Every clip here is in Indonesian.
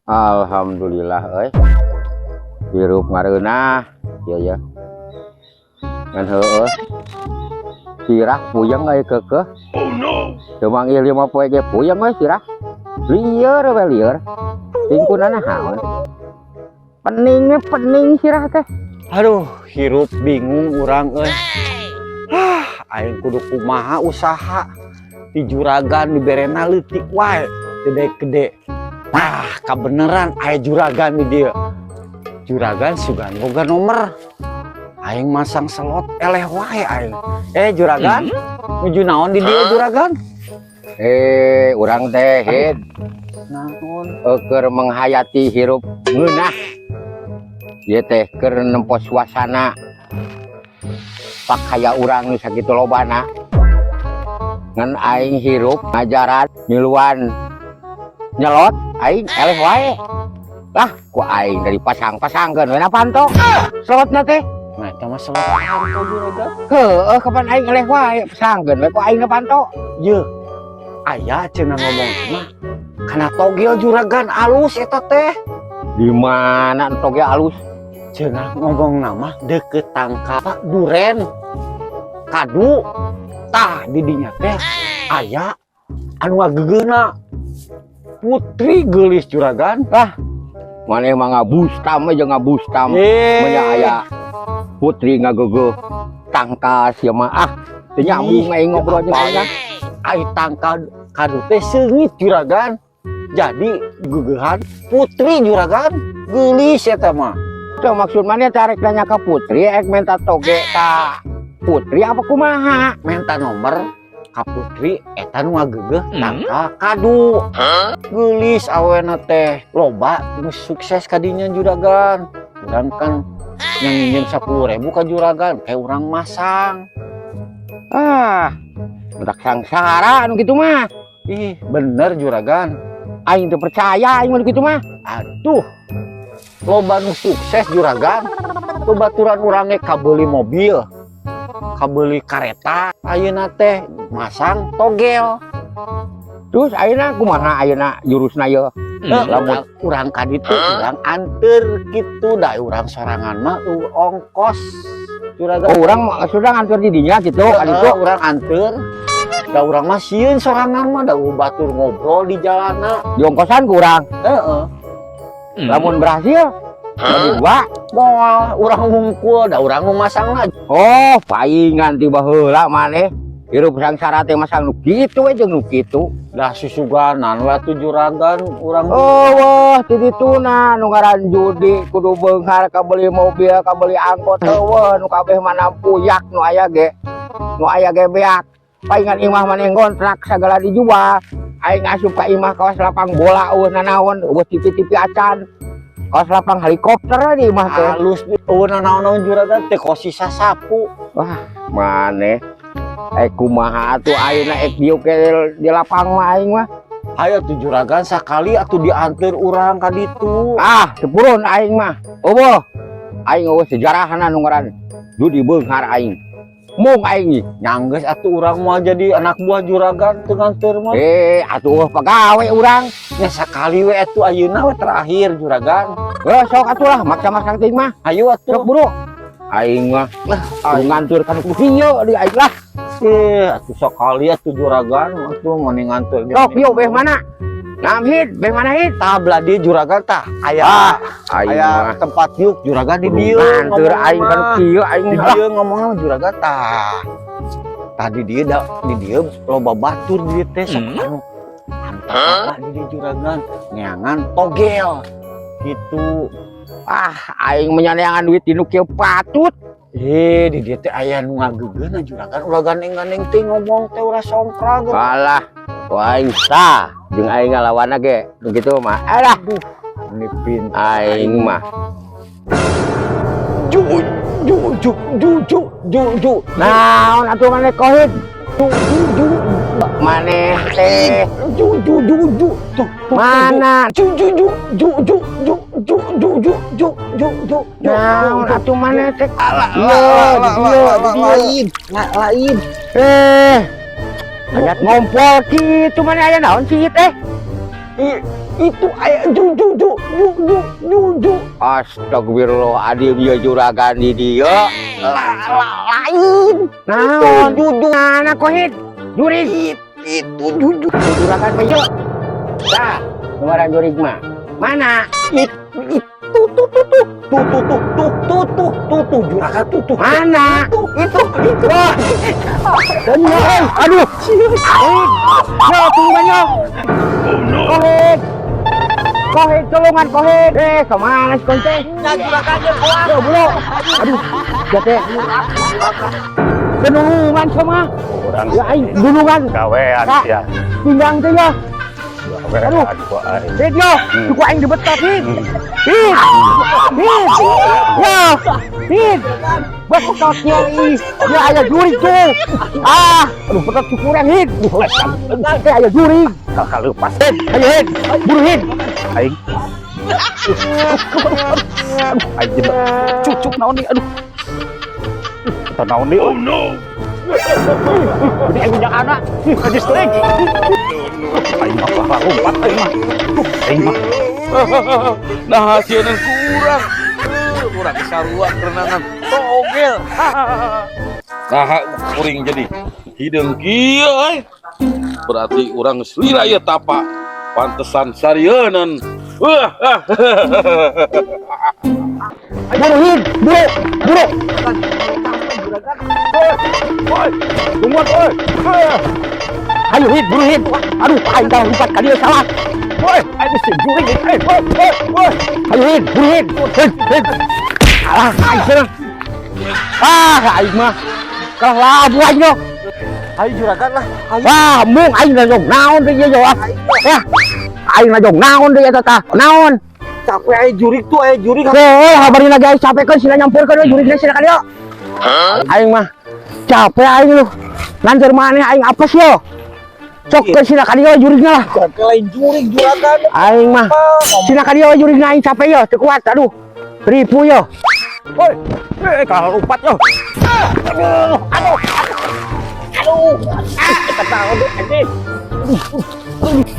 Alhamdulillah hirup ngareunah ya ngan heueuh sirah puyeng keukeuh. Oh no, teu manggil 5 poe ge puyeng sirah lieur we lieur tingkunana haon pening sirah teh. Aduh, hirup bingung urang aing kudu kumaha usaha di juragan diberena leutik wae gede-gede. Kebeneran aya juragan di dieu. Juragan sugan boga nomor. Aing masang slot eleh wae aing. Juragan, nuju naon di dieu juragan? Urang teh hid naon keur menghayati hirup ngeunah. Ieu teh keur nempos suasana pak haya urang nu sakitu lobana. Ngan aing hirup ngajaran miluan nyelot aing eleh wae. Lah ku aing dari pasang-pasangkeun we na panto slotna teh. Nah, eta mah slot panto juragan. Heueuh kapan aing eleh wae pasangkeun we ku aing na panto. Yeuh. Aya cenah ngomong mah kana togel juragan alus eta teh. Di mana togel alus? Cenah ngomong nama deket tangkap duren kadu tah di dinya teh aya anu ngagegeuna putri geulis juragan. Maneh mah ngabustam aja ngabustam manya aya putri ngagegeuh tangka sia mah teu nyambung aing ngobrol jeung ai tangka kadu teh seungit juragan. Jadi geugehan putri juragan geulis eta mah. Tuh maksud mana tarik nanya ke putri minta toge ka putri apa kumaha? Minta nomor ka putri eta nu ngageugeuh tangka kadu. Geulis awena teh loba nu sukses kadinya juragan. Urang kan yang nginjem 10.000 ka juragan kayak urang masang. Budak sangsara anu kitu mah. Ih, bener juragan. Aing teu percaya aing mah kitu mah. Aduh. Loba nu sukses juragan. Baturan urang ge kabeuli mobil, kabeuli kareta, ayeuna teh masang togel. Terus ayeuna kumaha ayeuna jurusna ye? Lamun urang ka ditu urang anteur kitu da urang sorangan mah ongkos juragan. Oh, urang sudah nganter di dinya kitu ka ditu urang anteur. Da urang mah sieun sorangan mah da batur ngobrol di jalanna. Di ongkosan ku urang. Lamun berhasil jadi dua moal urang ngungkul da urang memasang lagi. Oh paingan tiba heula maneh hirup sangsara teh masang nu kitu we jeung nu kitu. Dah susuganan we atuh juragan urang. Wah ti dituna nu ngaran judi kudu beunghar ka beuli mobil ka beuli angkot heueuh nu kabeh mana puyak nu aya ge beak. Paingan imah maneh ngontrak sagala dijual. Aing asup ka imah kawas lapang bola nanaon eueuh tipi-tipi acan. Kawas lapang helikopter di imah teh. Halus nanaon juragan teh kosi sasapu. Wah, maneh kumaha atuh ayeuna dieu ke di lapang mah aing mah. Hayu tuh juragan sakali atuh dianteur urang ka ditu. Sepurun aing mah. Eueuh. Aing eueuh sejarahna nu ngaran Judi beunghar aing. Mung aing nyanggeus atuh urang moal jadi anak buah juragan teu nganteur mah. Atuh pagawe urang. Nya sakali we atuh ayeuna we terakhir juragan. Sok atuh lah maksa-maksa teuing mah. Hayu atuh. Sok buru. Aing mah ngantur kan ku ieu di aing lah. Atuh sakali atuh juragan atuh mending ngantur. Sok pieu beh mana? Naam hid, beh mana hid? Tah belah dieu juragan tah aya tempat yuk juragan di dieu. Ngantur aing kan kieu aing di dieu ngomongna juragan tah. Tadi dieu loba batur di dieu teh anu antara di dieu juragan neangan togel gitu. Aing menyaneangan duit di nu kieu patut. Di dieu teh aya nu ngagegeuna juragan ulah gandeng-gandeng teh ngomong teh ulah songkrag. Alah, aing tah jeung aing ngalawanna ge nu kitu mah. Ini pintu aing mah. Ju. Naon atuh maneh kohid? Ju. Maneh teh. Ju. Mana? Ju. Naon atuh maneh teh? Lain. Ayat ngompol gitu mana aya naon sih teh? Itu aya ju Astagfirullah, adi dia juragan di dia. Lain. Nah, jujur. Nah, kohit. Jurig. Itu jujur. Juragan bejo. Dah, nomor jurig mah. Mana? Tuh, juragan tuh. Mana? Itu. Aduh. Yo, tunggu banyak. Kohit. Kohit, tolongan kohit. Kemana si konte? Ya juragannya kuat. Yo, bro. Aduh, jate. Penulungan sama. Orang Ya, dulungan. gawean Kak. ya. Pinggang teh ya. Aduh. Gua ai. Hit yo, cukup aing dibetot hit. Hit. Ya, hit. Betotnya ih. Ya aya jurig tuh. Aduh betot cukuran hit. Teh aya jurig. Kakak lepas. Hit, ayo hit. Buru hit. Aing. Aing cucuk naon nih, aduh. Kita naon nih. Oh no. Ini aing punya anak. Kajis lagi. Aing mah lompat aing mah. Aing mah. Nah hasilnya kurang kurang sarua kerenangan togel nah kuring jadi hidung kieu berarti orang selira ya tapak pantesan sarieun Buru hit, buru. Tunggu oi. Ayo hit, buru hit. Aduh, aing dah lompat ka dieu salah. Woi, aing mesti jurig. Woi. Ayo hit, buru hit. Hit. Alah, aing senang. Aing mah kalah labu aing yo. Aing juragan lah. Wah, mung aing na jong naon teh ieu ah. Ya. Aing na jong naon teh eta tah. Naon? Capek aing jurig tuh, aing jurig. Habarin lagi aing capek kan sila nyampurkeun we jurigna sila ka dieu. Aing mah capek aing lu. Lancar maneh aing apes yo. Cok ke sila ka dieu jurigna lah. Capek lain jurig juragan. Aing mah sila ka dieu jurigna aing capek yo, teu kuat. Aduh. Ripu yo. Woi. Kalah lompat yo. Aduh. Kita tahu deh anjing.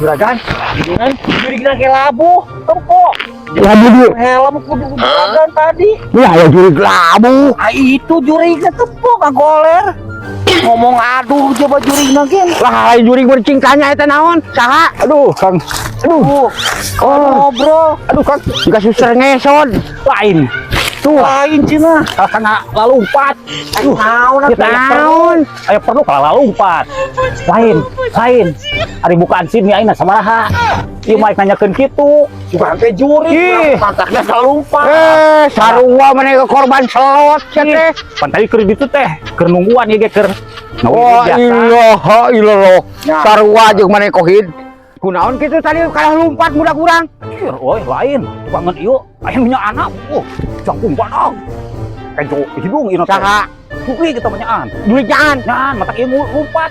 Juragan, jurigna ke labu, tempok. Labu dulu. Helm kudu juragan tadi. Ya aya jurig labu. Itu jurigna tempok goler. Ngomong aduh coba jurigna gen. Lah lain jurig bercing tanya eta naon? Saha? Aduh, Kang. Aduh. Oh, bro. aduh Kang. Jika susah ngesot. Lain. Tuh. Lain cina. Karena lalu umpat. Aduh, naon. Ayo perlu kalau lalu umpat. Lain. Ari bukaan sini aina sabaraha. Ieu mah nanyakeun kitu. Juga sampai juri. Pantaknya selalu umpat. Sarua maneh ke korban selot teh. Pantai keur ditu teh. Keur nungguan ieu ge keur. Oh, ilah. Ya. Sarua jeung maneh kohid. Kunaon kitu tadi kalah lompat mudah kurang. Oi, lain. Banget ieu. Aya punya anak. Cangkung banget. Kayak hidung ieu teh. Saha? Kuki kita menyaan. Duit nyaan. Nyaan mata ieu lompat.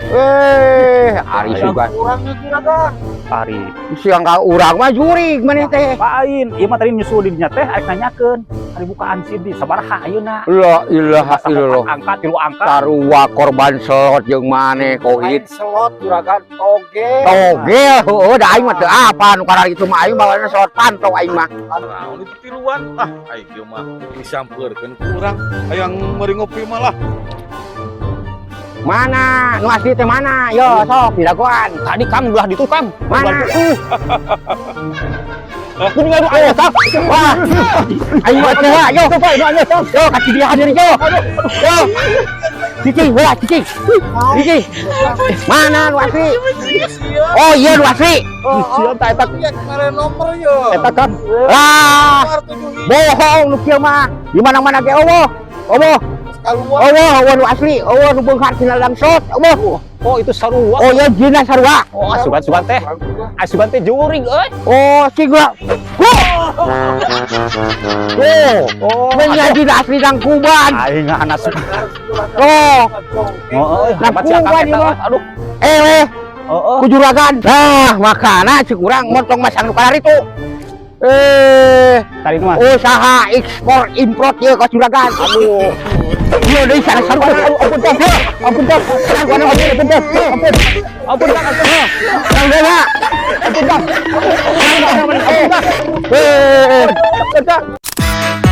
Ari sugan. Kurangnya juragan. Ari. Siang ka urang mah jurig maneh teh. Lain, ieu mah tadi nyusul di dinya teh arek nanyakeun. Ari bukaan sini sabaraha ayeuna? La ilaha illallah. Angkat 3 angkat. Sarua korban selot jeung maneh kohid. Selot juragan togel. Togel, heueuh da aing mah teu apa nu karang itu mah aing bawana selot pantau aing mah. nah itu tiluan aing kieu mah disampeurkeun kurang hayang meureun ngopi mah lah Mana? Nu asli teh mana? Yo, sok didagoan. Tadi Kang belah ditu Kang. Mana? Kuning anu aya Kang. Wah. Aing mah teh yo. Yo, kasih dia hadir yo. Yo. Cici, heula Cici. Cici. Mana nu asli? Oh, iya nu asli. Sian ta eta kemarin nomor yo eta Kang. Lah, bohong nu kieu mah. Di mana-mana ge eueuh. Eueuh. Oh, nu asli. Oh, nu beunghar tina langsot. Oh, itu sarua. Oh, ya jina sarua. Oh, asugan teh. Asugan teh jurig euy. Oh, sigla. Oh, menjadi asli nang kuban. Aing anak suka. Oh, Oh, Nang hebat si Akang kuban eta. ieu. Aduh. ku juragan. Nah, makana cik urang montong masang nu kalar itu. Tadi mah. Usaha ekspor import ye ka juragan. Aduh. Yo deui sana saru. Ampun teh. Ampun teh. Ampun teh. Ampun teh. Ampun teh. Cang.